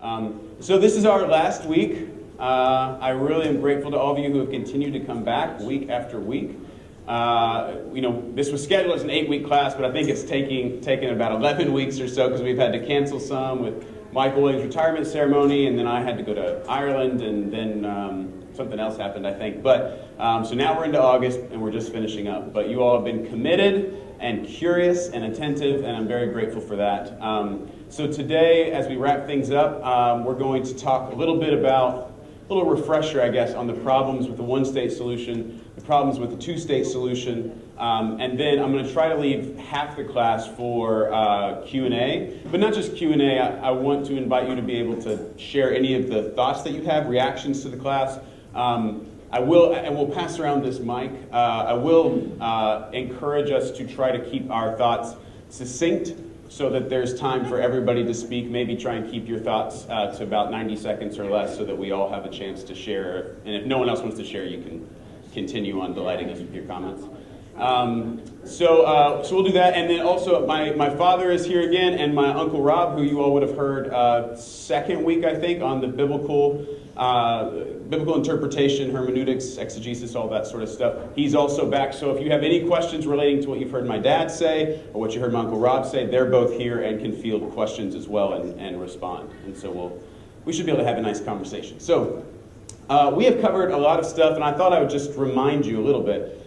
So this is our last week. I really am grateful to all of you who have continued to come back week after week. This was scheduled as an 8-week class, but I think it's taken about 11 weeks or so because we've had to cancel some with Michael Williams' retirement ceremony, and then I had to go to Ireland, and then something else happened, I think. But so now we're into August, and we're just finishing up. But you all have been committed and curious and attentive, and I'm very grateful for that. So today, as we wrap things up, we're going to talk a little bit about, a little refresher, I guess, on the problems with the one-state solution, the problems with the two-state solution, and then I'm going to try to leave half the class for Q&A, but not just Q&A. I want to invite you to be able to share any of the thoughts that you have, reactions to the class. And we'll pass around this mic. I will encourage us to try to keep our thoughts succinct so that there's time for everybody to speak. Maybe try and keep your thoughts to about 90 seconds or less so that we all have a chance to share. And if no one else wants to share, you can continue on delighting us with your comments. So we'll do that. And then also my father is here again, and my Uncle Rob, who you all would have heard second week, I think, on the biblical interpretation, hermeneutics, exegesis, all that sort of stuff. He's also back. So if you have any questions relating to what you've heard my dad say or what you heard my Uncle Rob say, they're both here and can field questions as well and respond. And so we should be able to have a nice conversation. So we have covered a lot of stuff, and I thought I would just remind you a little bit.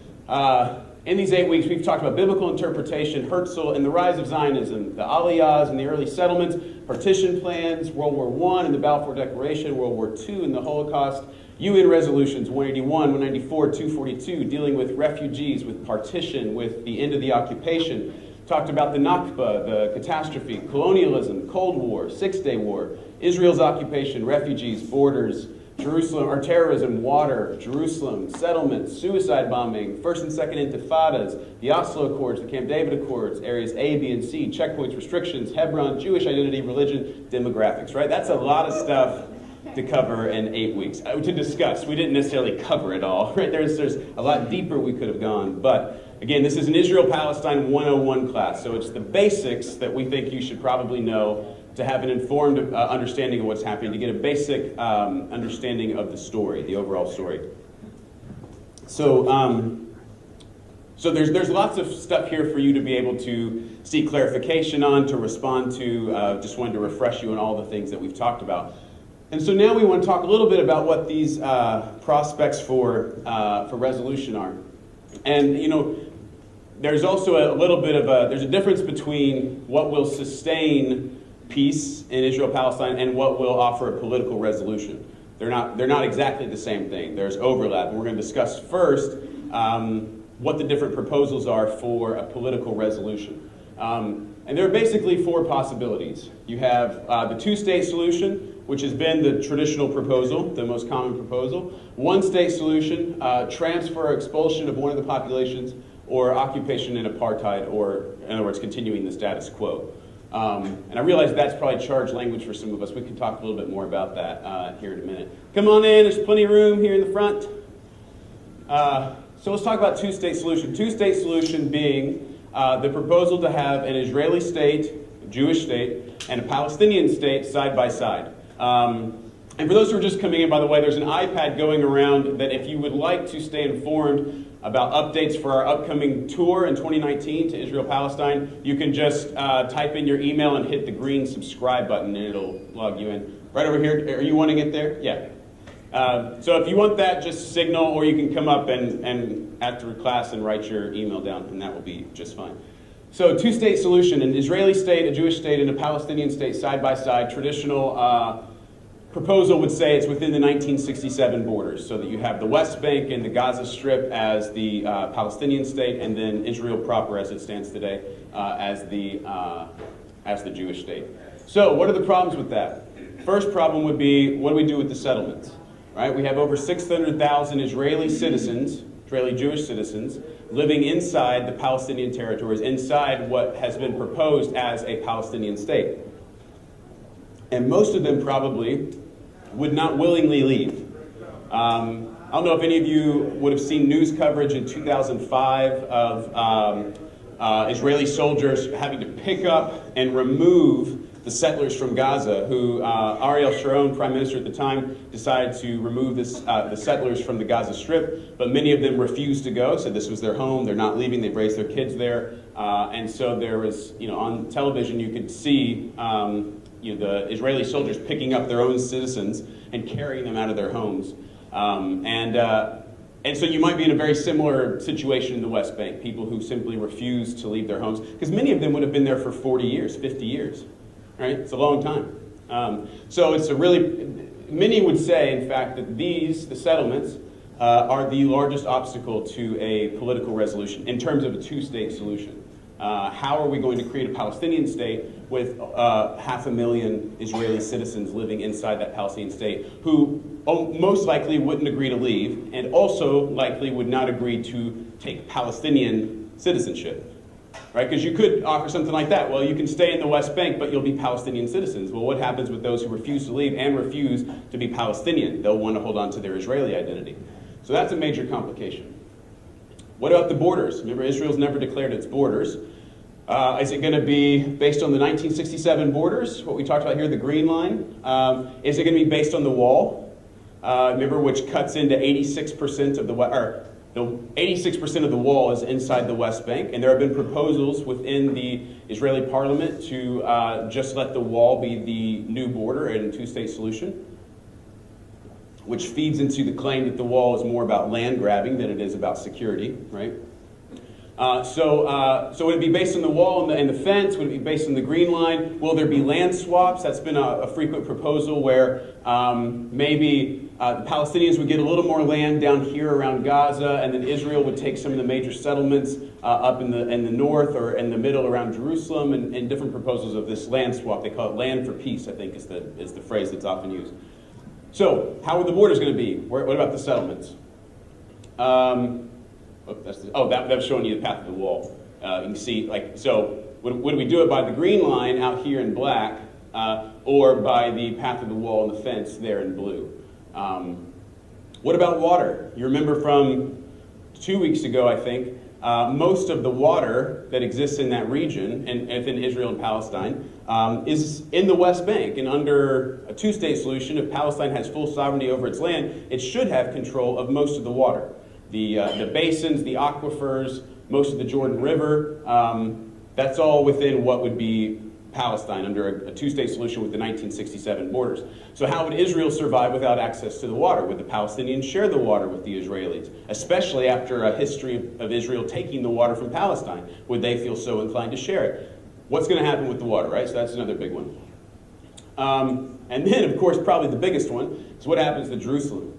In these 8 weeks, we've talked about biblical interpretation, Herzl, and the rise of Zionism, the Aliyahs and the early settlements, partition plans, World War I and the Balfour Declaration, World War II and the Holocaust, UN resolutions 181, 194, 242, dealing with refugees, with partition, with the end of the occupation. Talked about the Nakba, the catastrophe, colonialism, Cold War, Six-Day War, Israel's occupation, refugees, borders, Jerusalem, or terrorism, water, Jerusalem, settlements, suicide bombing, First and Second Intifadas, the Oslo Accords, the Camp David Accords, areas A, B, and C, checkpoints, restrictions, Hebron, Jewish identity, religion, demographics, right? That's a lot of stuff to cover in 8 weeks, to discuss. We didn't necessarily cover it all, right? There's a lot deeper we could have gone, but again, this is an Israel-Palestine 101 class, so it's the basics that we think you should probably know to have an informed understanding of what's happening, to get a basic understanding of the story, the overall story. So, so there's lots of stuff here for you to be able to seek clarification on, to respond to. Just wanted to refresh you on all the things that we've talked about. And so now we want to talk a little bit about what these prospects for resolution are. And there's also a little bit of there's a difference between what will sustain peace in Israel-Palestine and what will offer a political resolution. They're not exactly the same thing. There's overlap. And we're going to discuss first what the different proposals are for a political resolution. And there are basically 4 possibilities. You have the two-state solution, which has been the traditional proposal, the most common proposal. One-state solution, transfer or expulsion of one of the populations, or occupation and apartheid, or in other words, continuing the status quo. And I realize that's probably charged language for some of us. We can talk a little bit more about that here in a minute. Come on in, there's plenty of room here in the front. So let's talk about two-state solution. Two-state solution being the proposal to have an Israeli state, a Jewish state, and a Palestinian state side by side. And for those who are just coming in, by the way, there's an iPad going around that if you would like to stay informed about updates for our upcoming tour in 2019 to Israel-Palestine, you can just type in your email and hit the green subscribe button, and it'll log you in. Right over here. Are you wanting it there? Yeah. So if you want that, just signal, or you can come up and after class and write your email down, and that will be just fine. So two-state solution, an Israeli state, a Jewish state, and a Palestinian state side by side. Traditional proposal would say it's within the 1967 borders, so that you have the West Bank and the Gaza Strip as the Palestinian state, and then Israel proper, as it stands today, as the Jewish state. So, what are the problems with that? First problem would be, what do we do with the settlements? Right? We have over 600,000 Israeli citizens, Israeli Jewish citizens, living inside the Palestinian territories, inside what has been proposed as a Palestinian state. And most of them probably would not willingly leave. I don't know if any of you would have seen news coverage in 2005 of Israeli soldiers having to pick up and remove the settlers from Gaza, who Ariel Sharon, prime minister at the time, decided to remove the settlers from the Gaza Strip, but many of them refused to go, said this was their home, they're not leaving, they've raised their kids there, and so there was, on television you could see the Israeli soldiers picking up their own citizens and carrying them out of their homes. And so you might be in a very similar situation in the West Bank, people who simply refuse to leave their homes, because many of them would have been there for 40 years, 50 years, right? It's a long time. So it's many would say, in fact, that the settlements, are the largest obstacle to a political resolution in terms of a two-state solution. How are we going to create a Palestinian state with 500,000 Israeli citizens living inside that Palestinian state who most likely wouldn't agree to leave and also likely would not agree to take Palestinian citizenship? Right? Because you could offer something like that. Well, you can stay in the West Bank, but you'll be Palestinian citizens. Well, what happens with those who refuse to leave and refuse to be Palestinian? They'll want to hold on to their Israeli identity. So that's a major complication. What about the borders? Remember, Israel's never declared its borders. Is it going to be based on the 1967 borders, what we talked about here, the green line? Is it going to be based on the wall? Remember, which cuts into 86% of the 86% of the wall is inside the West Bank, and there have been proposals within the Israeli parliament to just let the wall be the new border and two-state solution, which feeds into the claim that the wall is more about land grabbing than it is about security, right? So would it be based on the wall and the fence? Would it be based on the green line? Will there be land swaps? That's been a frequent proposal where maybe the Palestinians would get a little more land down here around Gaza, and then Israel would take some of the major settlements up in the north or in the middle around Jerusalem, and different proposals of this land swap. They call it land for peace, I think is the phrase that's often used. So how are the borders going to be? What about the settlements? That's showing you the path of the wall. You can see, would we do it by the green line out here in black, or by the path of the wall and the fence there in blue? What about water? You remember from 2 weeks ago, I think, most of the water that exists in that region, and within Israel and Palestine, is in the West Bank. And under a two-state solution, if Palestine has full sovereignty over its land, it should have control of most of the water. The basins, the aquifers, most of the Jordan River, that's all within what would be Palestine under a two-state solution with the 1967 borders. So how would Israel survive without access to the water? Would the Palestinians share the water with the Israelis, especially after a history of Israel taking the water from Palestine? Would they feel so inclined to share it? What's going to happen with the water, right? So that's another big one. And then, of course, probably the biggest one is what happens to Jerusalem.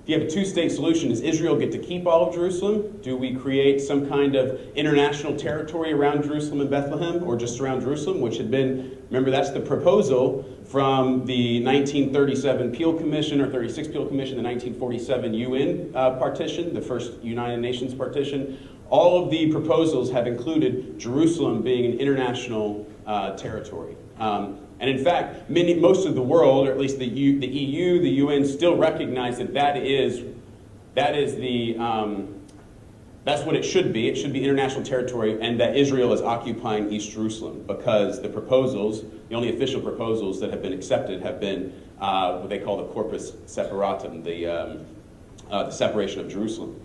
If you have a two-state solution, does Israel get to keep all of Jerusalem? Do we create some kind of international territory around Jerusalem and Bethlehem, or just around Jerusalem, which had been, remember, that's the proposal from the 1937 Peel Commission, or 36 Peel Commission, the 1947 UN partition, the first United Nations partition. All of the proposals have included Jerusalem being an international territory. And in fact, most of the world, or at least the EU, the UN, still recognize that that's what it should be. It should be international territory, and that Israel is occupying East Jerusalem, because the proposals, the only official proposals that have been accepted, have been what they call the corpus separatum, the separation of Jerusalem.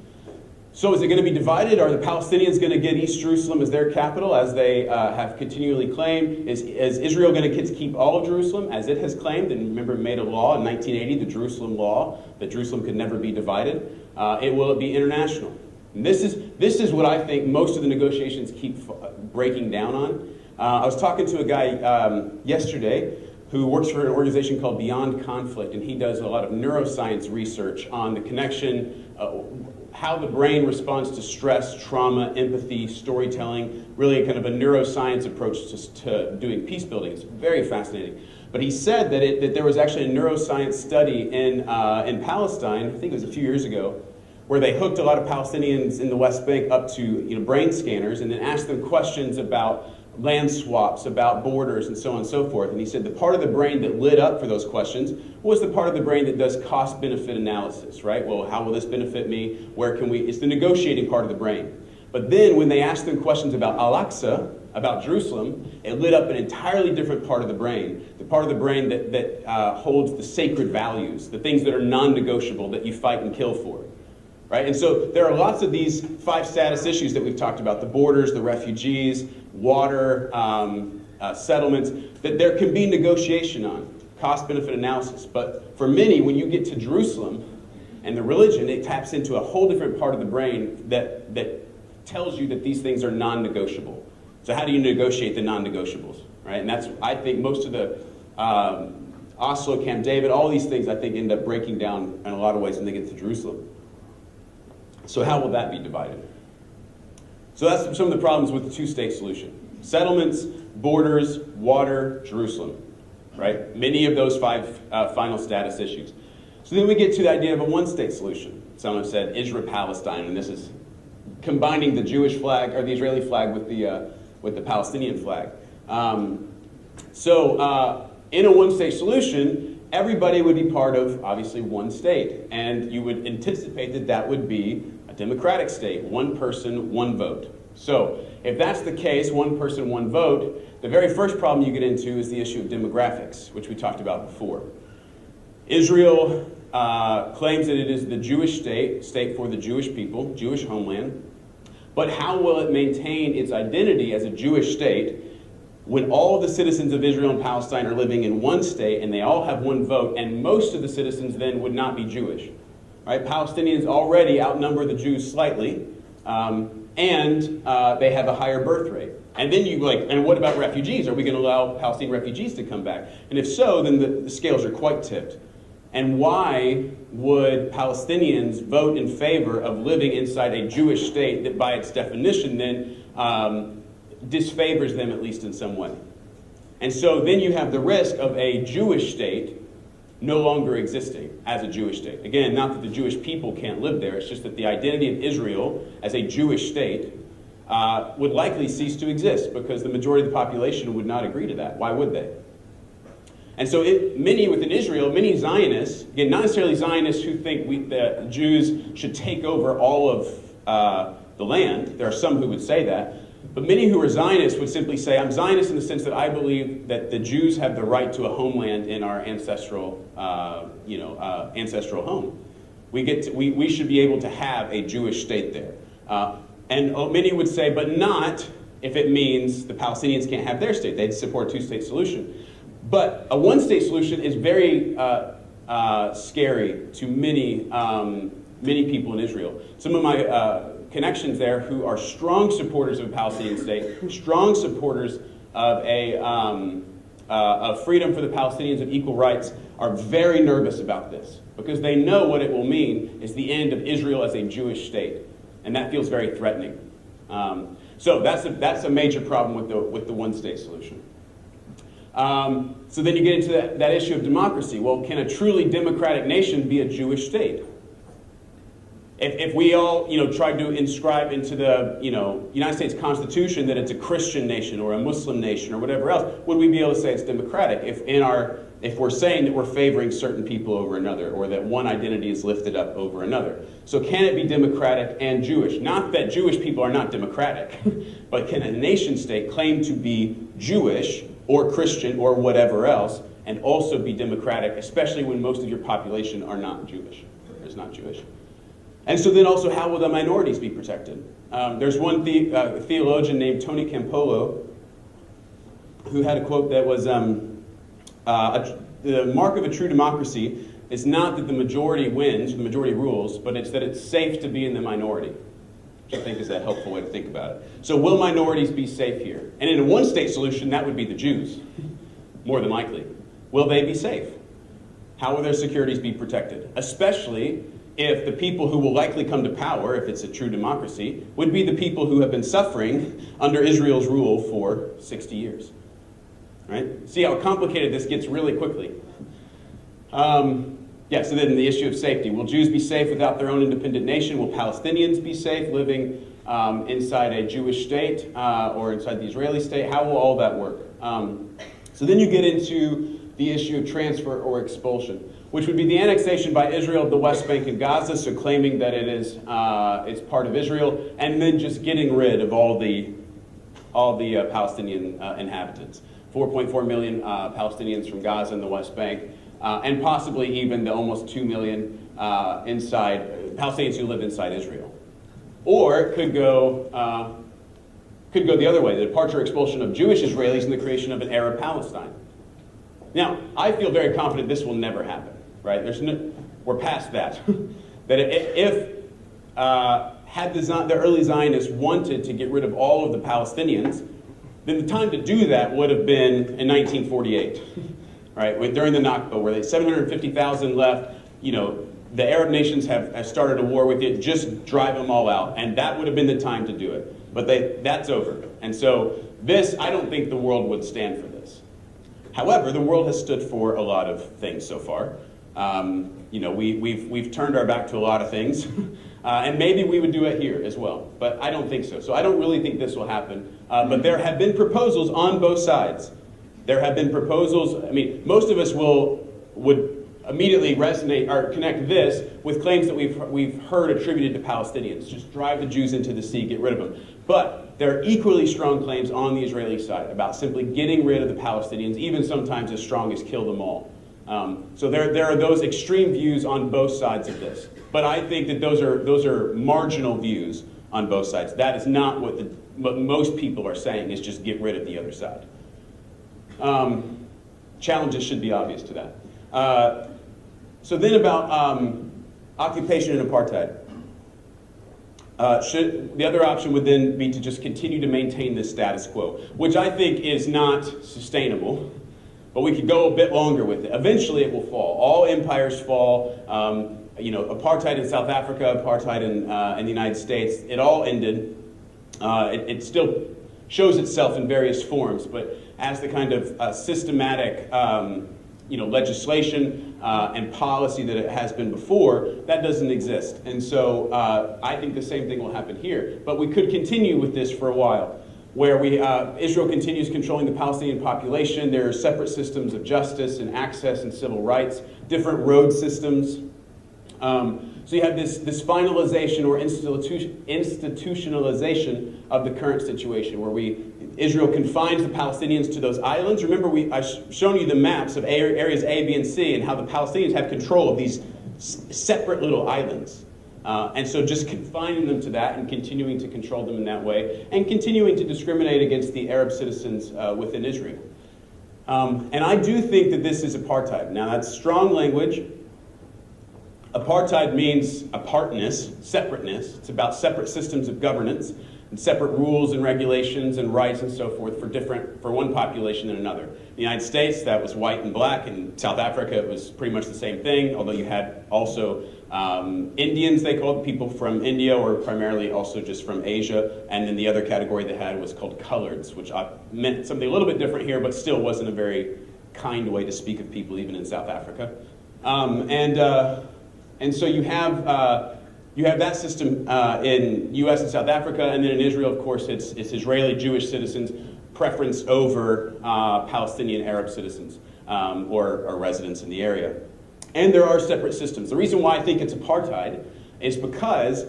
So is it going to be divided? Are the Palestinians going to get East Jerusalem as their capital, as they have continually claimed? Is Israel going to get to keep all of Jerusalem, as it has claimed? And remember, it made a law in 1980, the Jerusalem Law, that Jerusalem could never be divided. Will it be international? And this is what I think most of the negotiations keep breaking down on. I was talking to a guy yesterday who works for an organization called Beyond Conflict, and he does a lot of neuroscience research on the connection, how the brain responds to stress, trauma, empathy, storytelling, really kind of a neuroscience approach to doing peace building. It's very fascinating. But he said that there was actually a neuroscience study in Palestine, I think it was a few years ago, where they hooked a lot of Palestinians in the West Bank up to brain scanners and then asked them questions about land swaps, about borders, and so on and so forth. And he said the part of the brain that lit up for those questions was the part of the brain that does cost-benefit analysis, right? Well, how will this benefit me? Where can we? It's the negotiating part of the brain. But then when they asked them questions about Al-Aqsa, about Jerusalem, it lit up an entirely different part of the brain, the part of the brain that holds the sacred values, the things that are non-negotiable, that you fight and kill for. Right? And so there are lots of these 5 status issues that we've talked about, the borders, the refugees, water, settlements, that there can be negotiation on, cost-benefit analysis. But for many, when you get to Jerusalem and the religion, it taps into a whole different part of the brain that tells you that these things are non-negotiable. So how do you negotiate the non-negotiables? Right? And that's, I think, most of the Oslo, Camp David, all these things, I think, end up breaking down in a lot of ways when they get to Jerusalem. So how will that be divided? So that's some of the problems with the 2-state solution. Settlements, borders, water, Jerusalem. Right? Many of those 5 final status issues. So then we get to the idea of a 1-state solution. Some have said Israel-Palestine, and this is combining the Jewish flag or the Israeli flag with the Palestinian flag. So in a 1-state solution, everybody would be part of, obviously, one state. And you would anticipate that that would be a democratic state, one person, one vote. So if that's the case, one person, one vote, the very first problem you get into is the issue of demographics, which we talked about before. Israel claims that it is the Jewish state for the Jewish people, Jewish homeland. But how will it maintain its identity as a Jewish state when all of the citizens of Israel and Palestine are living in one state and they all have one vote, and most of the citizens then would not be Jewish? Right? Palestinians already outnumber the Jews slightly, and they have a higher birth rate. And then and what about refugees? Are we going to allow Palestinian refugees to come back? And if so, then the scales are quite tipped. And why would Palestinians vote in favor of living inside a Jewish state that by its definition then disfavors them, at least in some way? And so then you have the risk of a Jewish state no longer existing as a Jewish state. Again, not that the Jewish people can't live there, it's just that the identity of Israel as a Jewish state would likely cease to exist because the majority of the population would not agree to that. Why would they? And so many within Israel, many Zionists, again, not necessarily Zionists who think the Jews should take over all of the land. There are some who would say that. But many who are Zionists would simply say, I'm Zionist in the sense that I believe that the Jews have the right to a homeland in our ancestral home. We should be able to have a Jewish state there. And many would say, but not if it means the Palestinians can't have their state. They'd support a 2-state solution. But a 1-state solution is very scary to many people in Israel. Some of my connections there who are strong supporters of a Palestinian state, strong supporters of freedom for the Palestinians, of equal rights, are very nervous about this because they know what it will mean is the end of Israel as a Jewish state, and that feels very threatening. So that's a major problem with the 1-state solution. So then you get into that issue of democracy. Well, can a truly democratic nation be a Jewish state? If we all, tried to inscribe into the, United States Constitution that it's a Christian nation or a Muslim nation or whatever else, would we be able to say it's democratic if we're saying that we're favoring certain people over another or that one identity is lifted up over another? So can it be democratic and Jewish? Not that Jewish people are not democratic, but can a nation state claim to be Jewish or Christian or whatever else and also be democratic, especially when most of your population are not Jewish, or is not Jewish? And so then also, how will the minorities be protected? There's one theologian named Tony Campolo who had a quote that was, the mark of a true democracy is not that the majority wins, the majority rules, but it's that it's safe to be in the minority, which I think is a helpful way to think about it. So will minorities be safe here? And in a 1-state solution, that would be the Jews, more than likely. Will they be safe? How will their securities be protected? Especially if the people who will likely come to power, if it's a true democracy, would be the people who have been suffering under Israel's rule for 60 years. Right? See how complicated this gets really quickly. So then the issue of safety. Will Jews be safe without their own independent nation? Will Palestinians be safe living inside a Jewish state or inside the Israeli state? How will all that work? So then you get into the issue of transfer or expulsion, which would be the annexation by Israel of the West Bank and Gaza, so claiming that it's part of Israel, and then just getting rid of all the all the Palestinian inhabitants. 4.4 million Palestinians from Gaza and the West Bank, and possibly even the almost 2 million Palestinians who live inside Israel. Or it could go the other way, the departure or expulsion of Jewish Israelis and the creation of an Arab Palestine. Now, I feel very confident this will never happen, right? We're past that. That if had the early Zionists wanted to get rid of all of the Palestinians, then the time to do that would have been in 1948, right? During the Nakba, where they 750,000 left. The Arab nations have started a war with it. Just drive them all out, and that would have been the time to do it. But that's over, and so I don't think the world would stand for this. However, the world has stood for a lot of things so far. We've turned our back to a lot of things. And maybe we would do it here as well, but I don't think so. So I don't really think this will happen. But there have been proposals on both sides. There have been proposals. I mean, most of us would immediately resonate or connect this with claims that we've heard attributed to Palestinians. Just drive the Jews into the sea, get rid of them. But there are equally strong claims on the Israeli side about simply getting rid of the Palestinians, even sometimes as strong as kill them all. So there are those extreme views on both sides of this. But I think that those are marginal views on both sides. That is not what most people are saying, is just get rid of the other side. Challenges should be obvious to that. So then about occupation and apartheid. The other option would then be to just continue to maintain this status quo, which I think is not sustainable. But we could go a bit longer with it. Eventually it will fall. All empires fall. Apartheid in South Africa, apartheid in the United States, it all ended. It still shows itself in various forms, but as the kind of systematic legislation and policy that it has been before, that doesn't exist. And so I think the same thing will happen here. But we could continue with this for a while, where Israel continues controlling the Palestinian population. There are separate systems of justice and access and civil rights, different road systems. So you have this finalization or institutionalization of the current situation, where Israel confines the Palestinians to those islands. Remember, I've shown you the maps of areas A, B, and C, and how the Palestinians have control of these separate little islands. And so just confining them to that and continuing to control them in that way, and continuing to discriminate against the Arab citizens within Israel. And I do think that this is apartheid. Now, that's strong language. Apartheid means apartness, separateness. It's about separate systems of governance and separate rules and regulations and rights and so forth for one population than another. In the United States, that was white and black. In South Africa, it was pretty much the same thing, although you had also Indians, they called people from India, or primarily also just from Asia. And then the other category they had was called coloreds, which meant something a little bit different here, but still wasn't a very kind way to speak of people, even in South Africa. And so you have that system in U.S. and South Africa, and then in Israel, of course, it's Israeli Jewish citizens' preference over Palestinian Arab citizens or residents in the area. And there are separate systems. The reason why I think it's apartheid is because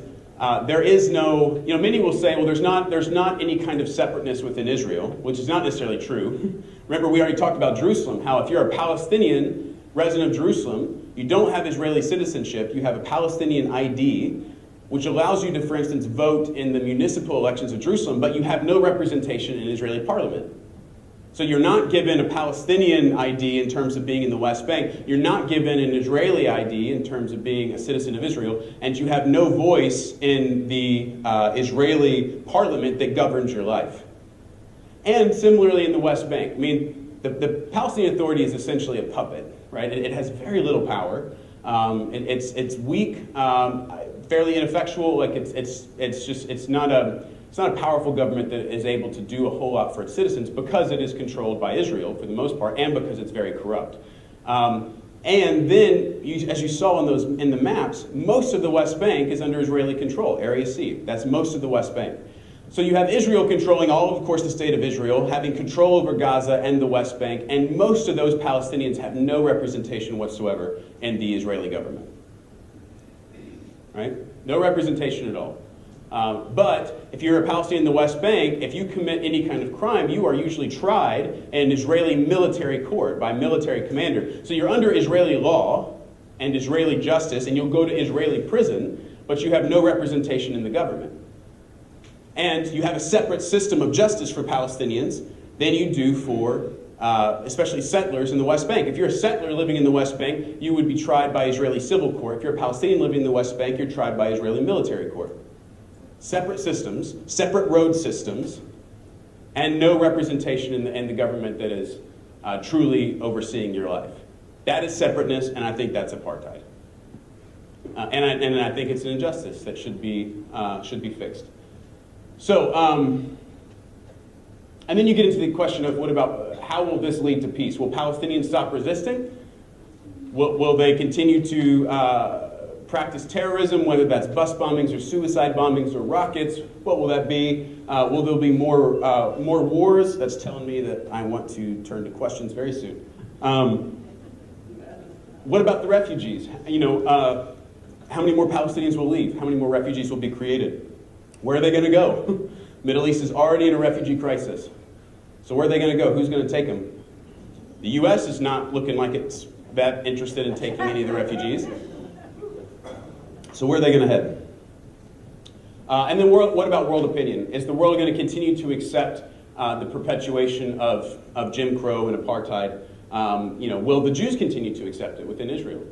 there is no, many will say, well, there's not any kind of separateness within Israel, which is not necessarily true. Remember, we already talked about Jerusalem, how if you're a Palestinian resident of Jerusalem, you don't have Israeli citizenship, you have a Palestinian ID, which allows you to, for instance, vote in the municipal elections of Jerusalem, but you have no representation in Israeli parliament. So you're not given a Palestinian ID in terms of being in the West Bank. You're not given an Israeli ID in terms of being a citizen of Israel. And you have no voice in the Israeli parliament that governs your life. And similarly in the West Bank. I mean, the Palestinian Authority is essentially a puppet, right? It has very little power. It's weak, fairly ineffectual. Like it's not a powerful government that is able to do a whole lot for its citizens, because it is controlled by Israel for the most part, and because it's very corrupt. And then, as you saw in the maps, most of the West Bank is under Israeli control, Area C. That's most of the West Bank. So you have Israel controlling all of course, the state of Israel, having control over Gaza and the West Bank, and most of those Palestinians have no representation whatsoever in the Israeli government. Right? No representation at all. But if you're a Palestinian in the West Bank, if you commit any kind of crime, you are usually tried in an Israeli military court by a military commander. So you're under Israeli law and Israeli justice, and you'll go to Israeli prison, but you have no representation in the government. And you have a separate system of justice for Palestinians than you do for especially settlers in the West Bank. If you're a settler living in the West Bank, you would be tried by Israeli civil court. If you're a Palestinian living in the West Bank, you're tried by Israeli military court. Separate systems, separate road systems, and no representation in the government that is truly overseeing your life. That is separateness, and I think that's apartheid. And I think it's an injustice that should be fixed. So, and then you get into the question of what about, how will this lead to peace? Will Palestinians stop resisting? Will they continue to practice terrorism, whether that's bus bombings or suicide bombings or rockets? What will that be? Will there be more wars? That's telling me that I want to turn to questions very soon. What about the refugees? How many more Palestinians will leave? How many more refugees will be created? Where are they going to go? Middle East is already in a refugee crisis. So where are they going to go? Who's going to take them? The U.S. is not looking like it's that interested in taking any of the refugees. So where are they going to head? And then what about world opinion? Is the world going to continue to accept the perpetuation of Jim Crow and apartheid? Will the Jews continue to accept it within Israel?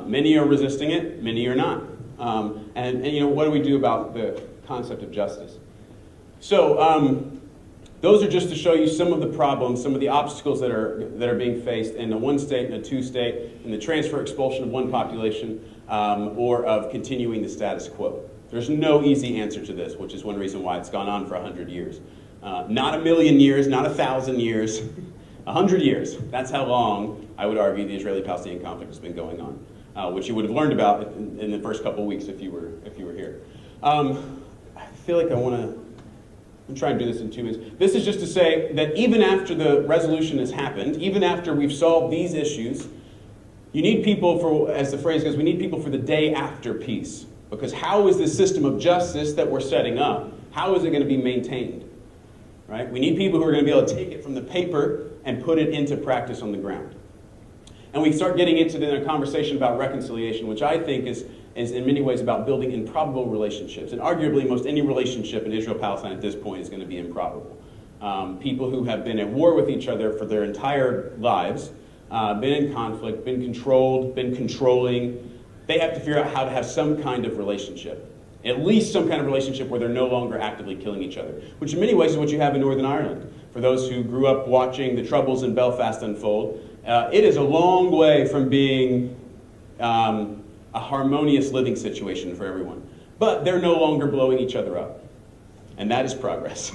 Many are resisting it, many are not. And what do we do about the concept of justice? So those are just to show you some of the problems, some of the obstacles that are being faced in a one state and a two state, in the transfer expulsion of one population, or of continuing the status quo. There's no easy answer to this, which is one reason why it's gone on for 100 years. Not 1,000,000 years, not 1,000 years, 100 years. That's how long, I would argue, the Israeli-Palestinian conflict has been going on, which you would have learned about in the first couple of weeks if you were here. I feel like I'm trying to do this in 2 minutes. This is just to say that even after the resolution has happened, even after we've solved these issues, you need people for, as the phrase goes, we need people for the day after peace. Because how is this system of justice that we're setting up, how is it going to be maintained? Right? We need people who are going to be able to take it from the paper and put it into practice on the ground. And we start getting into then a conversation about reconciliation, which I think is in many ways about building improbable relationships. And arguably most any relationship in Israel-Palestine at this point is going to be improbable. People who have been at war with each other for their entire lives, been in conflict, been controlled, been controlling, they have to figure out how to have some kind of relationship. At least some kind of relationship where they're no longer actively killing each other, which in many ways is what you have in Northern Ireland. For those who grew up watching the Troubles in Belfast unfold, it is a long way from being a harmonious living situation for everyone. But they're no longer blowing each other up. And that is progress.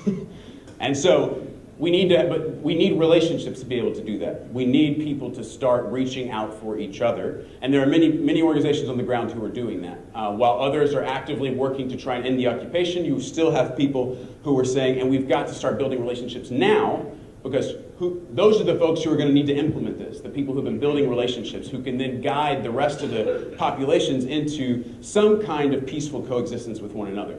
And so we need relationships to be able to do that. We need people to start reaching out for each other. And there are many organizations on the ground who are doing that. While others are actively working to try and end the occupation, you still have people who are saying, and we've got to start building relationships now, because those are the folks who are going to need to implement this, the people who have been building relationships, who can then guide the rest of the populations into some kind of peaceful coexistence with one another.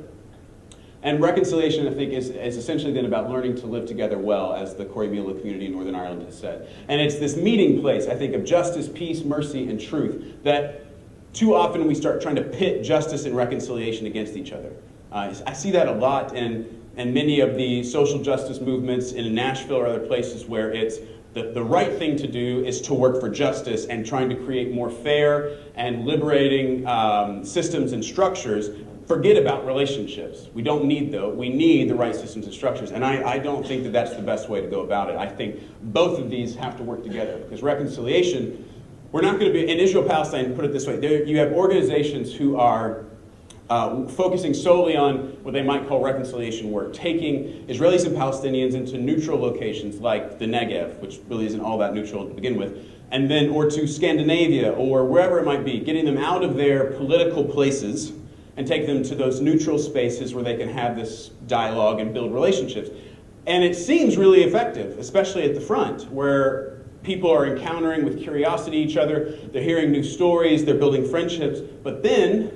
And reconciliation, I think, is essentially then about learning to live together well, as the Corrymeela community in Northern Ireland has said. And it's this meeting place, I think, of justice, peace, mercy, and truth, that too often we start trying to pit justice and reconciliation against each other. I see that a lot in many of the social justice movements in Nashville or other places where it's the right thing to do is to work for justice and trying to create more fair and liberating systems and structures. Forget about relationships. We don't need those. We need the right systems and structures. And I don't think that that's the best way to go about it. I think both of these have to work together, because reconciliation, we're not going to be, in Israel-Palestine, put it this way, you have organizations who are focusing solely on what they might call reconciliation work, taking Israelis and Palestinians into neutral locations like the Negev, which really isn't all that neutral to begin with, and then, or to Scandinavia, or wherever it might be, getting them out of their political places and take them to those neutral spaces where they can have this dialogue and build relationships. And it seems really effective, especially at the front, where people are encountering with curiosity each other, they're hearing new stories, they're building friendships, but then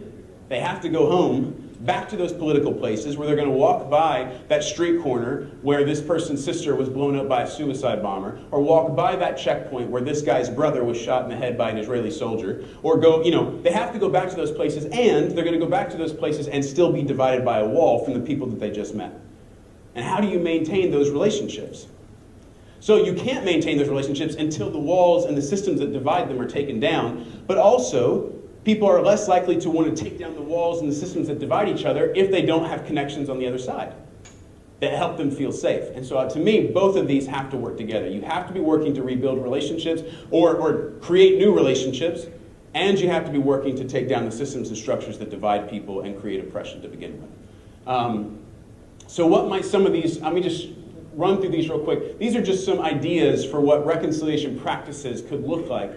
they have to go home back to those political places where they're going to walk by that street corner where this person's sister was blown up by a suicide bomber, or walk by that checkpoint where this guy's brother was shot in the head by an Israeli soldier, or go, they have to go back to those places, and they're going to go back to those places and still be divided by a wall from the people that they just met. And how do you maintain those relationships? So you can't maintain those relationships until the walls and the systems that divide them are taken down, but also people are less likely to want to take down the walls and the systems that divide each other if they don't have connections on the other side that help them feel safe. And so to me, both of these have to work together. You have to be working to rebuild relationships or create new relationships, and you have to be working to take down the systems and structures that divide people and create oppression to begin with. So what might some of these, let me just run through these real quick. These are just some ideas for what reconciliation practices could look like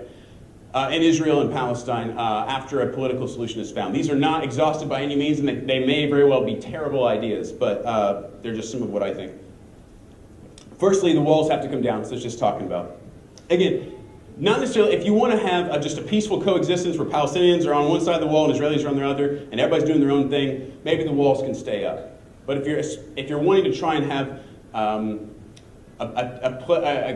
in Israel and Palestine after a political solution is found. These are not exhaustive by any means, and they may very well be terrible ideas, but they're just some of what I think. Firstly, the walls have to come down, so it's just talking about. Again, not necessarily, if you want to have just a peaceful coexistence where Palestinians are on one side of the wall and Israelis are on the other, and everybody's doing their own thing, maybe the walls can stay up. But if you're wanting to try and have a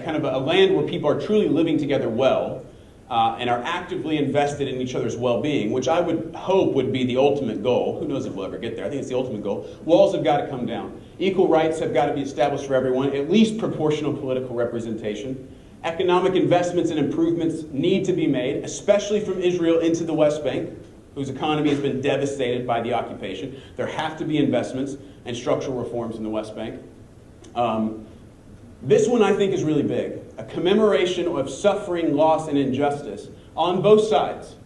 kind of a land where people are truly living together well, and are actively invested in each other's well-being, which I would hope would be the ultimate goal. Who knows if we'll ever get there? I think it's the ultimate goal. Walls have got to come down. Equal rights have got to be established for everyone, at least proportional political representation. Economic investments and improvements need to be made, especially from Israel into the West Bank, whose economy has been devastated by the occupation. There have to be investments and structural reforms in the West Bank. This one I think is really big. A commemoration of suffering, loss, and injustice on both sides.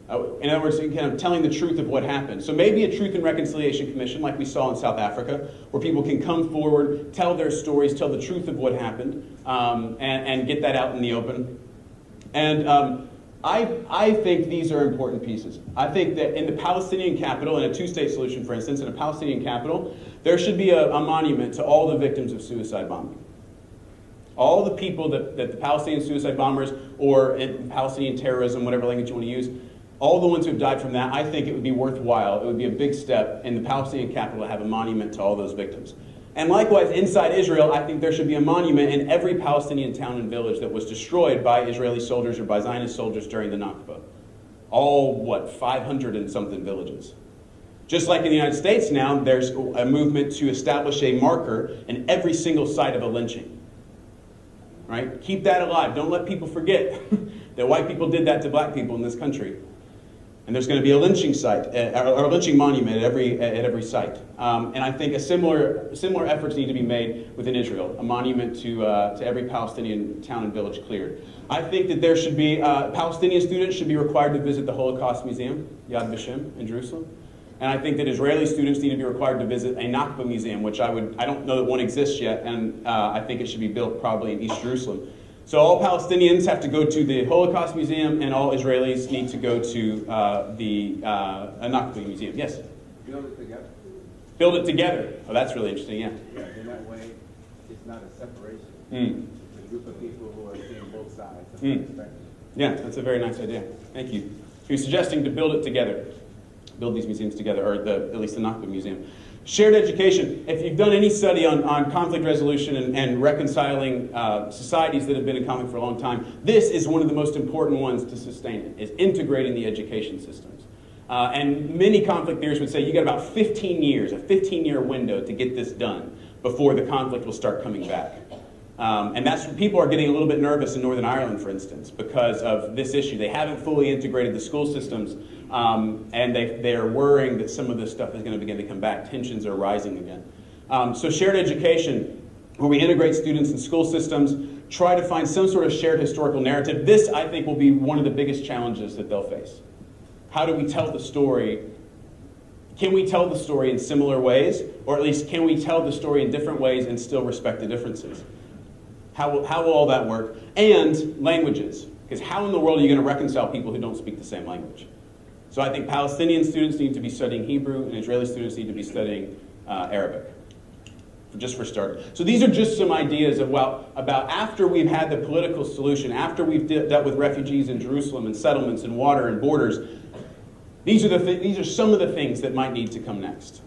In other words, kind of telling the truth of what happened. So maybe a Truth and Reconciliation Commission like we saw in South Africa, where people can come forward, tell their stories, tell the truth of what happened, and get that out in the open. And I think these are important pieces. I think that in the Palestinian capital, in a two-state solution, for instance, in a Palestinian capital, there should be a monument to all the victims of suicide bombing. All the people that the Palestinian suicide bombers or Palestinian terrorism, whatever language you want to use, all the ones who have died from that, I think it would be worthwhile. It would be a big step in the Palestinian capital to have a monument to all those victims. And likewise, inside Israel, I think there should be a monument in every Palestinian town and village that was destroyed by Israeli soldiers or by Zionist soldiers during the Nakba. All, 500 and something villages. Just like in the United States now, there's a movement to establish a marker in every single site of a lynching. Right? Keep that alive. Don't let people forget that white people did that to black people in this country. And there's going to be a lynching site, or a lynching monument at every site. And I think similar efforts need to be made within Israel, a monument to every Palestinian town and village cleared. I think that there should be, Palestinian students should be required to visit the Holocaust Museum, Yad Vashem, in Jerusalem. And I think that Israeli students need to be required to visit a Nakba museum, which I don't know that one exists yet, and I think it should be built probably in East Jerusalem. So all Palestinians have to go to the Holocaust Museum, and all Israelis need to go to the Nakba Museum. Yes? Build it together. Build it together. Oh, that's really interesting, yeah. Yeah, in that way, it's not a separation. It's a group of people who are seeing both sides of the perspective. Yeah, that's a very nice idea. Thank you. So you're suggesting to build it together. Build these museums together, or at least the Nakba Museum. Shared education. If you've done any study on conflict resolution and reconciling societies that have been in conflict for a long time, this is one of the most important ones to sustain it, is integrating the education systems. And many conflict theorists would say you got about 15 years, a 15-year window to get this done before the conflict will start coming back. And that's when people are getting a little bit nervous in Northern Ireland, for instance, because of this issue. They haven't fully integrated the school systems, and they are worrying that some of this stuff is going to begin to come back. Tensions are rising again. So shared education, where we integrate students in school systems, try to find some sort of shared historical narrative. This, I think, will be one of the biggest challenges that they'll face. How do we tell the story? Can we tell the story in similar ways? Or at least, can we tell the story in different ways and still respect the differences? How will all that work? And languages. Because how in the world are you going to reconcile people who don't speak the same language? So I think Palestinian students need to be studying Hebrew, and Israeli students need to be studying Arabic, just for starters. So these are just some ideas of, about after we've had the political solution, after we've dealt with refugees in Jerusalem and settlements and water and borders. These are some of the things that might need to come next.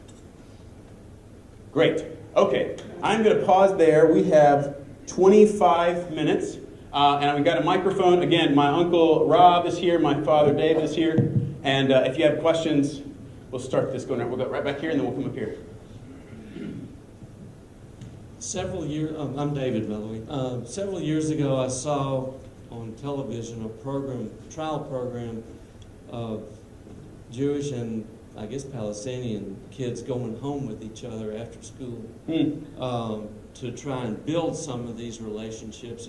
Great. Okay, I'm going to pause there. We have 25 minutes, and we've got a microphone. Again, my uncle Rob is here, my father David is here, and if you have questions, we'll start this going. We'll go right back here, and then we'll come up here. Several years, I'm David, by the way. Several years ago, I saw on television a trial program of Jewish and I guess Palestinian kids going home with each other after school to try and build some of these relationships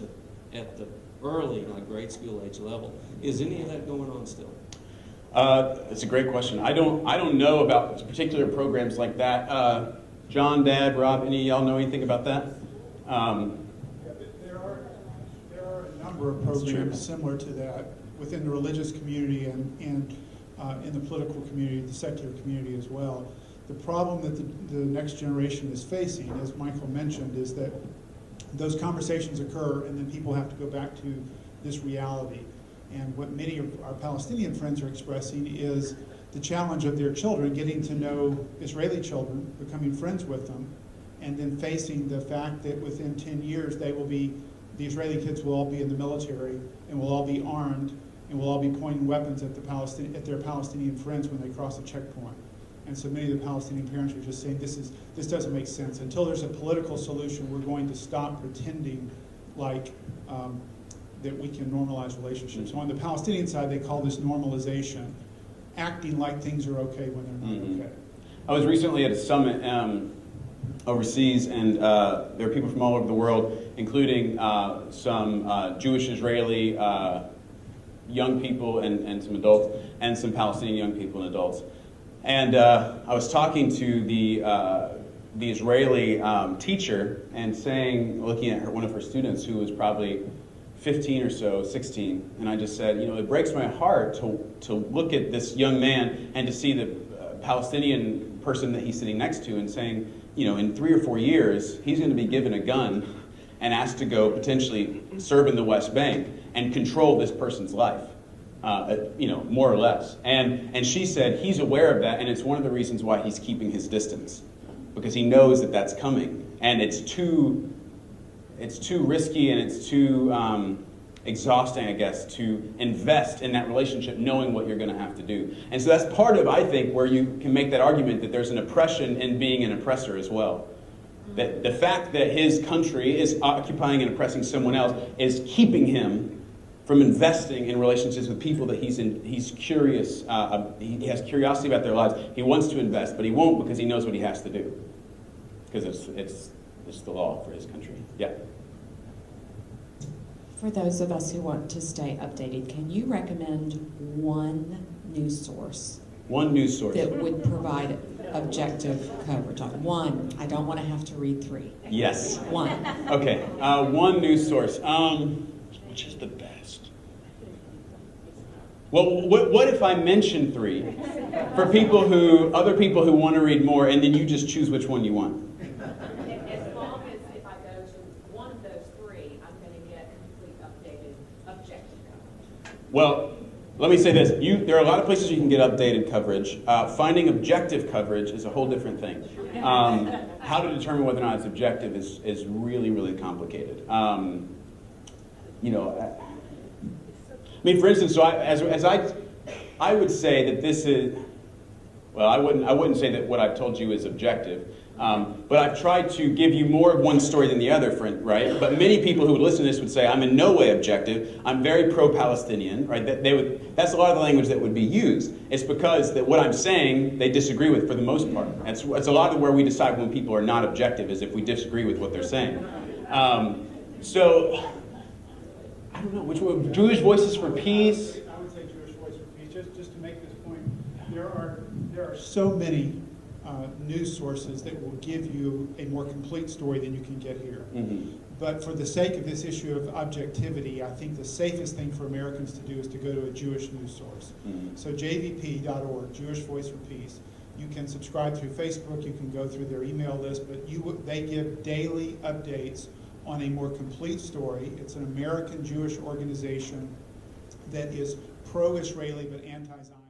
at the early, like grade school age level. Is any of that going on still? It's a great question. I don't know about particular programs like that. John, Dad, Rob, any of y'all know anything about that? There are a number of programs similar to that within the religious community and in the political community, the secular community as well. The problem that the next generation is facing, as Michael mentioned, is that those conversations occur and then people have to go back to this reality. And what many of our Palestinian friends are expressing is the challenge of their children getting to know Israeli children, becoming friends with them, and then facing the fact that within 10 years the Israeli kids will all be in the military and will all be armed and will all be pointing weapons at their Palestinian friends when they cross a checkpoint. And so many of the Palestinian parents are just saying this doesn't make sense. Until there's a political solution, we're going to stop pretending like that we can normalize relationships. So on the Palestinian side, they call this normalization, acting like things are okay when they're not okay. I was recently at a summit overseas, and there are people from all over the world, including some Jewish Israeli young people and some adults, and some Palestinian young people and adults. And I was talking to the Israeli teacher and looking at one of her students who was probably 15 or so, 16, and I just said, it breaks my heart to look at this young man and to see the Palestinian person that he's sitting next to and saying, in 3 or 4 years, he's going to be given a gun and asked to go potentially serve in the West Bank and control this person's life, more or less. And she said he's aware of that, and it's one of the reasons why he's keeping his distance, because he knows that that's coming, and it's too risky and it's too exhausting, I guess, to invest in that relationship knowing what you're going to have to do. And so that's part of, I think, where you can make that argument that there's an oppression in being an oppressor as well. That the fact that his country is occupying and oppressing someone else is keeping him from investing in relationships with people that he's curious, he has curiosity about their lives. He wants to invest, but he won't because he knows what he has to do. Because it's the law for his country. Yeah. For those of us who want to stay updated, can you recommend one news source? One news source. That would provide objective coverage on one. I don't want to have to read 3. Yes. One. Okay. One news source. Which is the best? Well, what if I mention 3 for other people who want to read more, and then you just choose which one you want? As long as if I go to one of those 3, I'm going to get complete updated objective coverage. Well, let me say this. There are a lot of places you can get updated coverage. Finding objective coverage is a whole different thing. How to determine whether or not it's objective is really, really complicated. For instance, so I would say that this is, well, I wouldn't say that what I've told you is objective, but I've tried to give you more of one story than the other, right? But many people who would listen to this would say, I'm in no way objective. I'm very pro-Palestinian, right? That's a lot of the language that would be used. It's because that what I'm saying they disagree with for the most part. It's a lot of where we decide when people are not objective is if we disagree with what they're saying. So I don't know which one. Jewish Voices for Peace. I would say Jewish Voice for Peace. Just to make this point, there are so many news sources that will give you a more complete story than you can get here. Mm-hmm. But for the sake of this issue of objectivity, I think the safest thing for Americans to do is to go to a Jewish news source. Mm-hmm. So jvp.org, Jewish Voice for Peace. You can subscribe through Facebook. You can go through their email list, but they give daily updates on a more complete story. It's an American Jewish organization that is pro-Israeli but anti-Zionist.